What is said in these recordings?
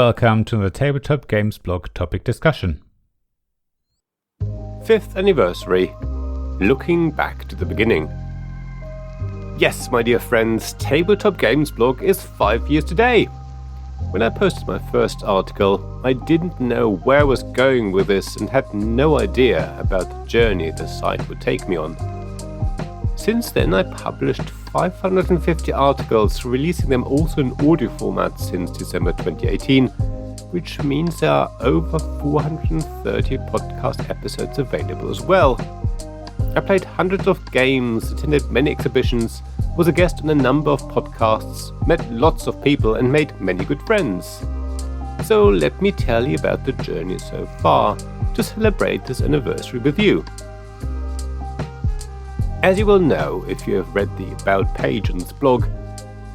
welcome to the Tabletop Games Blog topic discussion. 5th anniversary. Looking back to the beginning. Yes, my dear friends, Tabletop Games Blog is 5 years today. When I posted my first article, I didn't know where I was going with this and had no idea about the journey the site would take me on. Since then, I published 550 articles, releasing them also in audio format since December 2018, which means there are over 430 podcast episodes available as well. I played hundreds of games, attended many exhibitions, was a guest on a number of podcasts, met lots of people and made many good friends. So let me tell you about the journey so far to celebrate this anniversary with you. As you will know if you have read the About page on this blog,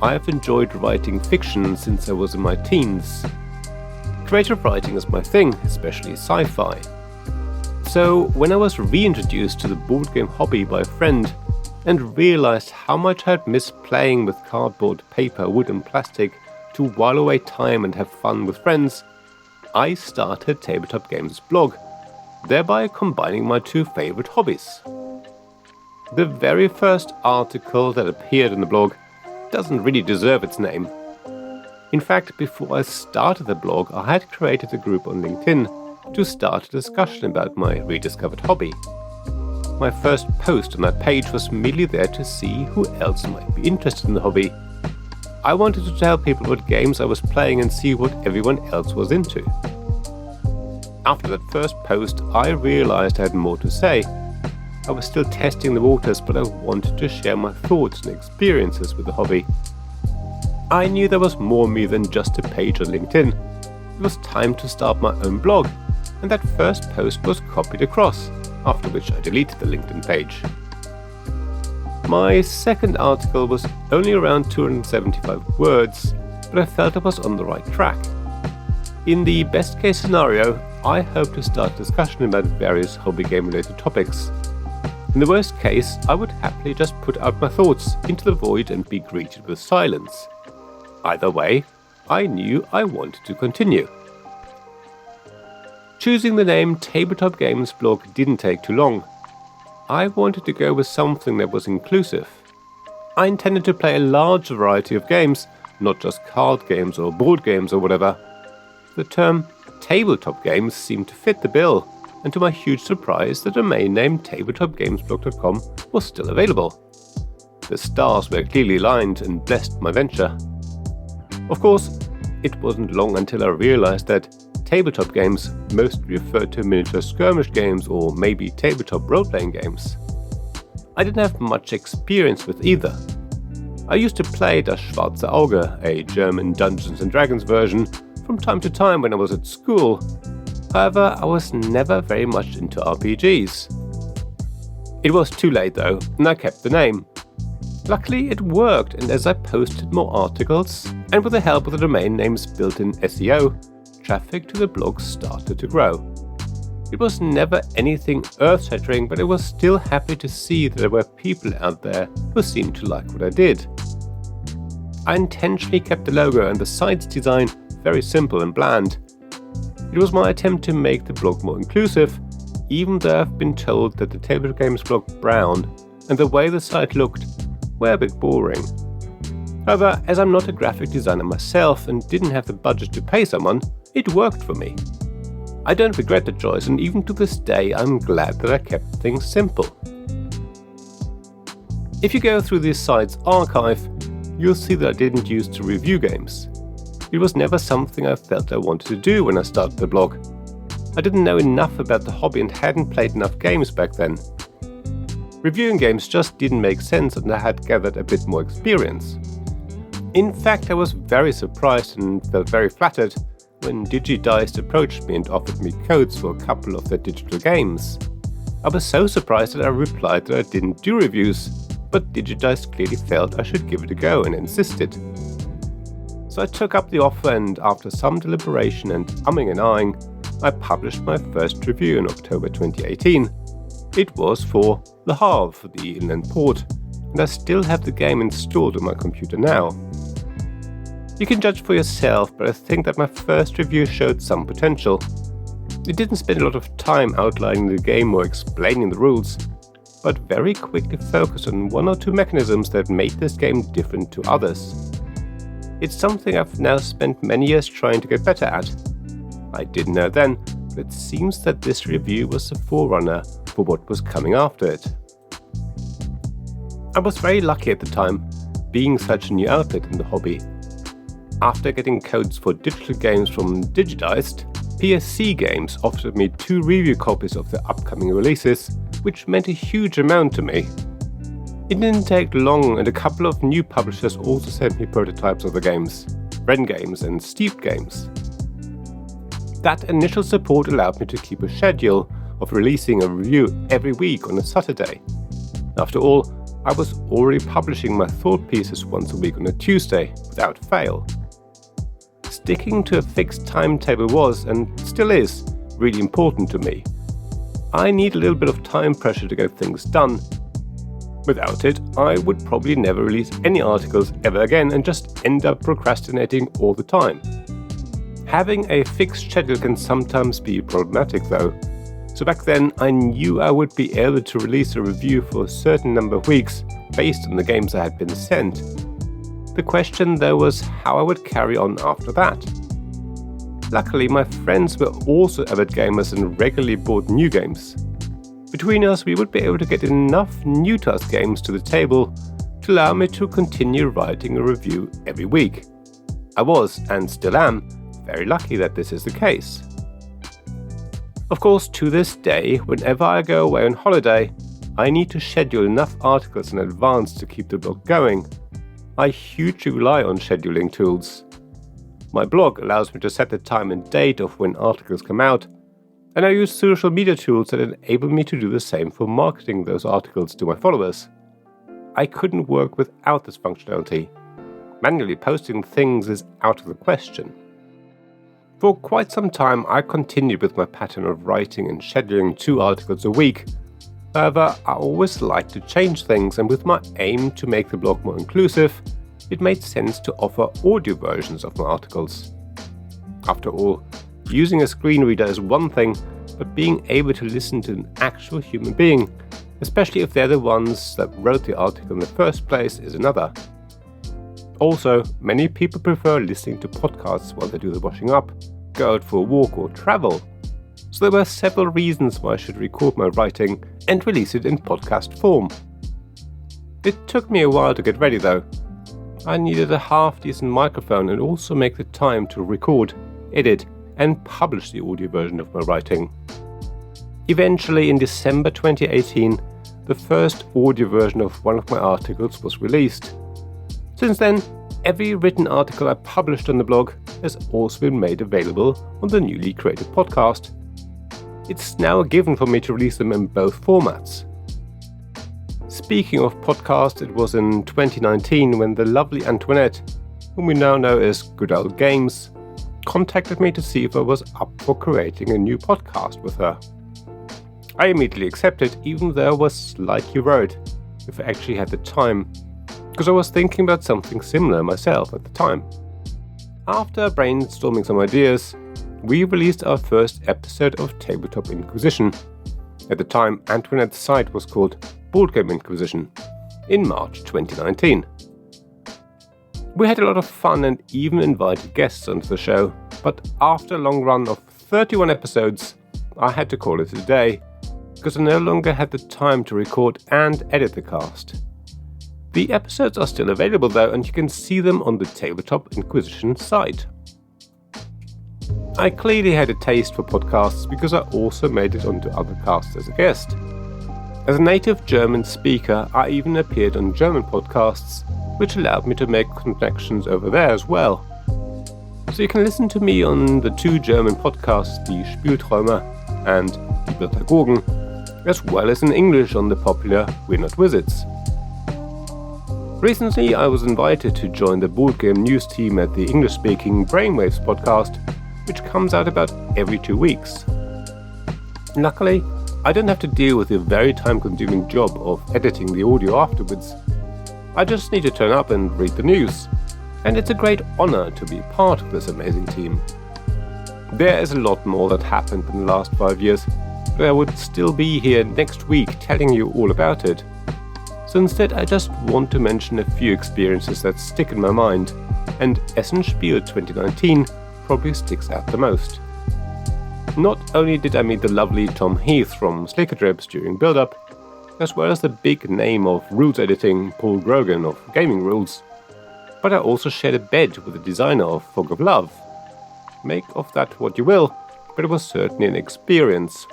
I have enjoyed writing fiction since I was in my teens. Creative writing is my thing, especially sci-fi. So when I was reintroduced to the board game hobby by a friend and realized how much I had missed playing with cardboard, paper, wood and plastic to while away time and have fun with friends, I started Tabletop Games Blog, thereby combining my two favorite hobbies. The very first article that appeared in the blog doesn't really deserve its name. In fact, before I started the blog, I had created a group on LinkedIn to start a discussion about my rediscovered hobby. My first post on that page was merely there to see who else might be interested in the hobby. I wanted to tell people what games I was playing and see what everyone else was into. After that first post, I realized I had more to say. I was still testing the waters, but I wanted to share my thoughts and experiences with the hobby. I knew there was more me than just a page on LinkedIn. It was time to start my own blog, and that first post was copied across, after which I deleted the LinkedIn page. My second article was only around 275 words, but I felt I was on the right track. In the best case scenario, I hope to start a discussion about various hobby game related topics. In the worst case, I would happily just put out my thoughts into the void and be greeted with silence. Either way, I knew I wanted to continue. Choosing the name Tabletop Games Blog didn't take too long. I wanted to go with something that was inclusive. I intended to play a large variety of games, not just card games or board games or whatever. The term tabletop games seemed to fit the bill, and to my huge surprise, the domain name tabletopgamesblog.com was still available. The stars were clearly aligned and blessed my venture. Of course, it wasn't long until I realized that tabletop games mostly referred to miniature skirmish games or maybe tabletop role-playing games. I didn't have much experience with either. I used to play Das Schwarze Auge, a German Dungeons & Dragons version, from time to time when I was at school. However, I was never very much into RPGs. It was too late though, and I kept the name. Luckily, it worked, and as I posted more articles, and with the help of the domain name's built-in SEO, traffic to the blog started to grow. It was never anything earth-shattering, but I was still happy to see that there were people out there who seemed to like what I did. I intentionally kept the logo and the site's design very simple and bland. It was my attempt to make the blog more inclusive, even though I've been told that the Tabletop Games Blog brown and the way the site looked were a bit boring. However, as I'm not a graphic designer myself and didn't have the budget to pay someone, it worked for me. I don't regret the choice, and even to this day I'm glad that I kept things simple. If you go through this site's archive, you'll see that I didn't used to review games. It was never something I felt I wanted to do when I started the blog. I didn't know enough about the hobby and hadn't played enough games back then. Reviewing games just didn't make sense, and I had gathered a bit more experience. In fact, I was very surprised and felt very flattered when DigiDiced approached me and offered me codes for a couple of their digital games. I was so surprised that I replied that I didn't do reviews, but DigiDiced clearly felt I should give it a go and insisted. So I took up the offer, and after some deliberation and umming and ahhing, I published my first review in October 2018. It was for Le Havre, the inland port, and I still have the game installed on my computer now. You can judge for yourself, but I think that my first review showed some potential. It didn't spend a lot of time outlining the game or explaining the rules, but very quickly focused on one or two mechanisms that made this game different to others. It's something I've now spent many years trying to get better at. I didn't know then, but it seems that this review was the forerunner for what was coming after it. I was very lucky at the time, being such a new outlet in the hobby. After getting codes for digital games from Digitized, PSC Games offered me 2 review copies of their upcoming releases, which meant a huge amount to me. It didn't take long, and a couple of new publishers also sent me prototypes of the games, Ren Games and Steep Games. That initial support allowed me to keep a schedule of releasing a review every week on a Saturday. After all, I was already publishing my thought pieces once a week on a Tuesday, without fail. Sticking to a fixed timetable was, and still is, really important to me. I need a little bit of time pressure to get things done. Without it, I would probably never release any articles ever again and just end up procrastinating all the time. Having a fixed schedule can sometimes be problematic though, so back then I knew I would be able to release a review for a certain number of weeks based on the games I had been sent. The question though was how I would carry on after that. Luckily, my friends were also avid gamers and regularly bought new games. Between us, we would be able to get enough new to us games to the table to allow me to continue writing a review every week. I was, and still am, very lucky that this is the case. Of course, to this day, whenever I go away on holiday, I need to schedule enough articles in advance to keep the blog going. I hugely rely on scheduling tools. My blog allows me to set the time and date of when articles come out, and I use social media tools that enable me to do the same for marketing those articles to my followers. I couldn't work without this functionality. Manually posting things is out of the question. For quite some time, I continued with my pattern of writing and scheduling 2 articles a week. However, I always liked to change things, and with my aim to make the blog more inclusive, it made sense to offer audio versions of my articles. After all, using a screen reader is one thing, but being able to listen to an actual human being, especially if they're the ones that wrote the article in the first place, is another. Also, many people prefer listening to podcasts while they do the washing up, go out for a walk or travel. So there were several reasons why I should record my writing and release it in podcast form. It took me a while to get ready though. I needed a half-decent microphone and also make the time to record, edit, and publish the audio version of my writing. Eventually, in December 2018, the first audio version of one of my articles was released. Since then, every written article I published on the blog has also been made available on the newly created podcast. It's now a given for me to release them in both formats. Speaking of podcasts, it was in 2019 when the lovely Antoinette, whom we now know as Good Old Games, contacted me to see if I was up for creating a new podcast with her. I immediately accepted, even though I was slightly worried if I actually had the time, because I was thinking about something similar myself at the time. After brainstorming some ideas, we released our first episode of Tabletop Inquisition. At the time, Antoinette's site was called Board Game Inquisition, in March 2019. We had a lot of fun and even invited guests onto the show, but after a long run of 31 episodes, I had to call it a day, because I no longer had the time to record and edit the cast. The episodes are still available though, and you can see them on the Tabletop Inquisition site. I clearly had a taste for podcasts because I also made it onto other casts as a guest. As a native German speaker, I even appeared on German podcasts, which allowed me to make connections over there as well. So you can listen to me on the 2 German podcasts, Die Spielträumer and Die Pädagogen, as well as in English on the popular We're Not Wizards. Recently, I was invited to join the board game news team at the English-speaking Brainwaves podcast, which comes out about every 2 weeks. Luckily, I don't have to deal with the very time-consuming job of editing the audio afterwards. I just need to turn up and read the news. and it's a great honor to be part of this amazing team. There is a lot more that happened in the last 5 years, but I would still be here next week telling you all about it. So instead, I just want to mention a few experiences that stick in my mind, and Essen Spiel 2019 probably sticks out the most. Not only did I meet the lovely Tom Heath from Slickerdribs during build-up, as well as the big name of rules editing Paul Grogan of Gaming Rules, but I also shared a bed with the designer of Fog of Love. Make of that what you will, but it was certainly an experience.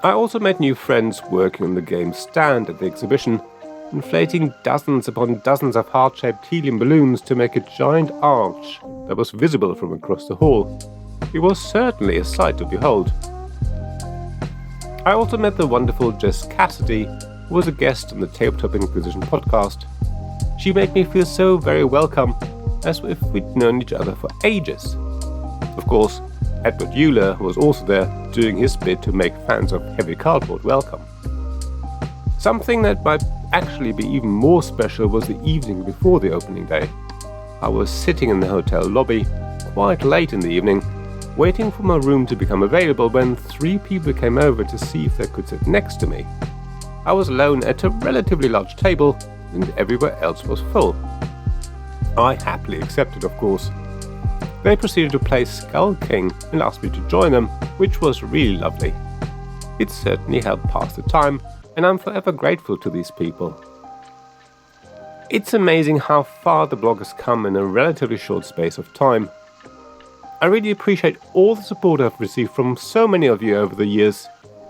I also met new friends working on the game's stand at the exhibition, inflating dozens upon dozens of heart-shaped helium balloons to make a giant arch that was visible from across the hall. It was certainly a sight to behold. I also met the wonderful Jess Cassidy, who was a guest on the Tabletop Inquisition podcast. She made me feel so very welcome, as if we'd known each other for ages. Of course, Edward Euler was also there, doing his bit to make fans of heavy cardboard welcome. Something that might actually be even more special was the evening before the opening day. I was sitting in the hotel lobby, quite late in the evening, waiting for my room to become available when 3 people came over to see if they could sit next to me. I was alone at a relatively large table, and everywhere else was full. I happily accepted, of course. They proceeded to play Skull King and asked me to join them, which was really lovely. It certainly helped pass the time, and I'm forever grateful to these people. It's amazing how far the blog has come in a relatively short space of time. I really appreciate all the support I've received from so many of you over the years.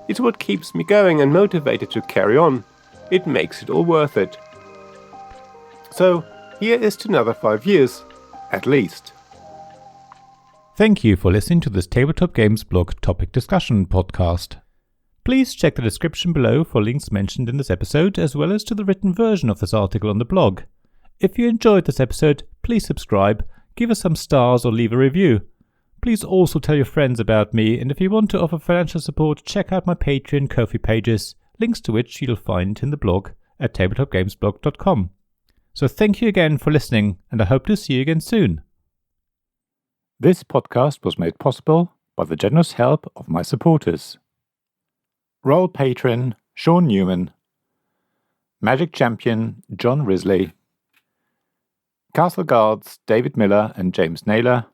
It's what keeps me going and motivated to carry on. It makes it all worth it. So, here is to another 5 years, at least. Thank you for listening to this Tabletop Games Blog topic discussion podcast. Please check the description below for links mentioned in this episode, as well as to the written version of this article on the blog. If you enjoyed this episode, please subscribe, give us some stars or leave a review. Please also tell your friends about me, and if you want to offer financial support, check out my Patreon and Ko-fi pages, links to which you'll find in the blog at tabletopgamesblog.com. So thank you again for listening, and I hope to see you again soon. This podcast was made possible by the generous help of my supporters. Royal Patron Sean Newman, Magic Champion John Risley, Castle Guards David Miller and James Naylor,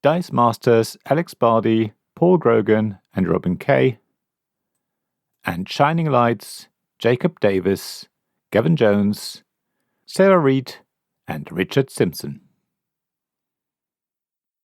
Dice Masters Alex Bardi, Paul Grogan and Robin Kay, and Shining Lights Jacob Davis, Gavin Jones, Sarah Reed and Richard Simpson.